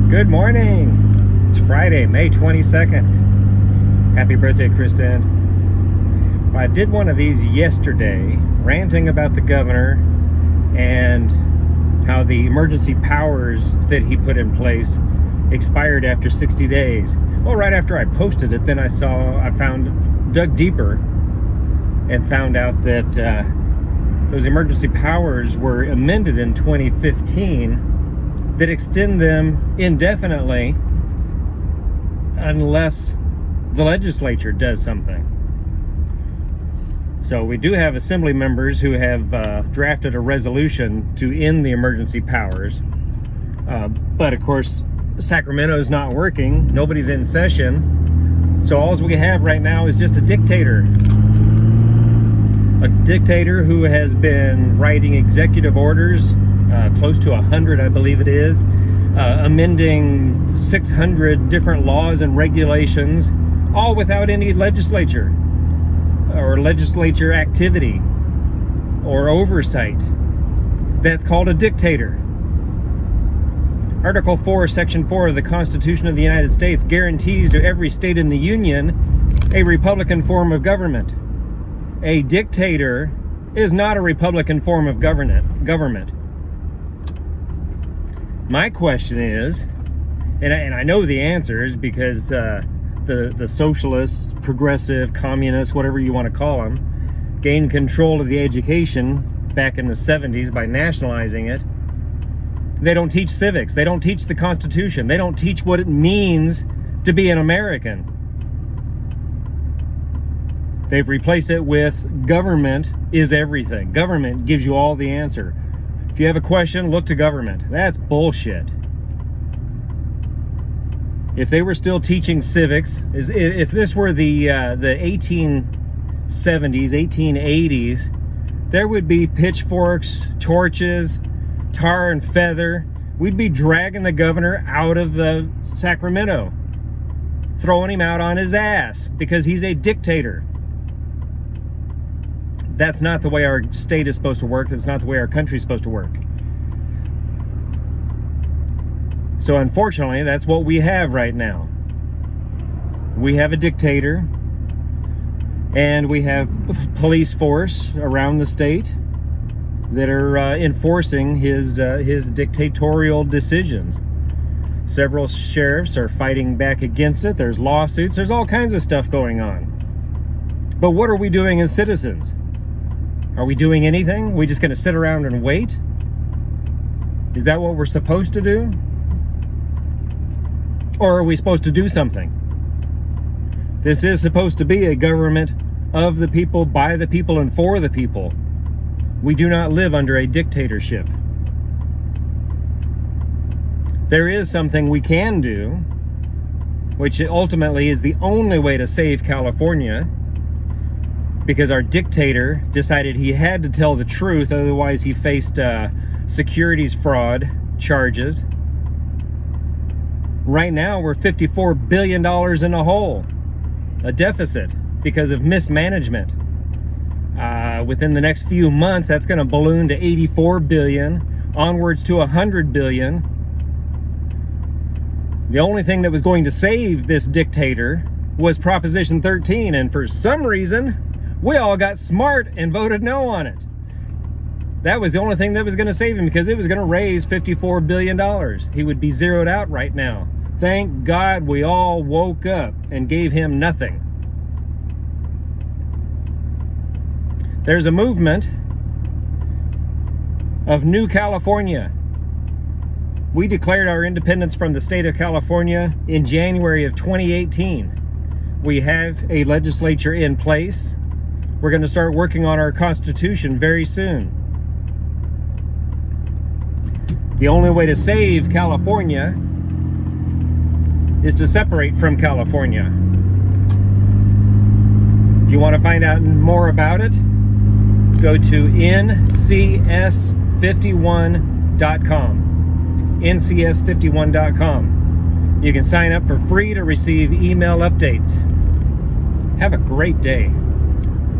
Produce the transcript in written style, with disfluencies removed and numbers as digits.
Good morning. It's Friday, May 22nd. Happy birthday, Kristen. I did one of these yesterday, ranting about the governor and how the emergency powers that he put in place expired after 60 days. Well, right after I posted it, then I dug deeper and found out that those emergency powers were amended in 2015 that extend them indefinitely unless the legislature does something. So we do have assembly members who have drafted a resolution to end the emergency powers. But of course, Sacramento's not working. Nobody's in session. So all we have right now is just a dictator. A dictator who has been writing executive orders, close to 100, I believe it is, amending 600 different laws and regulations, all without any legislature or legislature activity or oversight. That's called a dictator. Article 4, Section 4 of the Constitution of the United States guarantees to every state in the Union a Republican form of government. A dictator is not a Republican form of government. My question is, and I know the answers because the socialists, progressive, communists, whatever you want to call them, gained control of the education back in the 70s by nationalizing it. They don't teach civics. They don't teach the Constitution. They don't teach what it means to be an American. They've replaced it with government is everything. Government gives you all the answer. If you have a question, look to government. That's bullshit. If they were still teaching civics, if this were the 1870s, 1880s, there would be pitchforks, torches, tar and feather. We'd be dragging the governor out of the Sacramento, throwing him out on his ass because he's a dictator. That's not the way our state is supposed to work. That's not the way our country is supposed to work. So unfortunately, that's what we have right now. We have a dictator, and we have police force around the state that are enforcing his dictatorial decisions. Several sheriffs are fighting back against it. There's lawsuits. There's all kinds of stuff going on. But what are we doing as citizens? Are we doing anything? Are we just going to sit around and wait? Is that what we're supposed to do? Or are we supposed to do something? This is supposed to be a government of the people, by the people, and for the people. We do not live under a dictatorship. There is something we can do, which ultimately is the only way to save California, because our dictator decided he had to tell the truth, otherwise he faced securities fraud charges. Right now, we're $54 billion in a hole, a deficit, because of mismanagement. Within the next few months, that's going to balloon to 84 billion, onwards to 100 billion. The only thing that was going to save this dictator was Proposition 13, and for some reason, we all got smart and voted no on it. That was the only thing that was going to save him, because it was going to raise $54 billion. He would be zeroed out right now. Thank God we all woke up and gave him nothing. There's a movement of New California. We declared our independence from the state of California in January of 2018. We have a legislature in place. We're going to start working on our Constitution very soon. The only way to save California is to separate from California. If you want to find out more about it, go to ncs51.com. ncs51.com. You can sign up for free to receive email updates. Have a great day.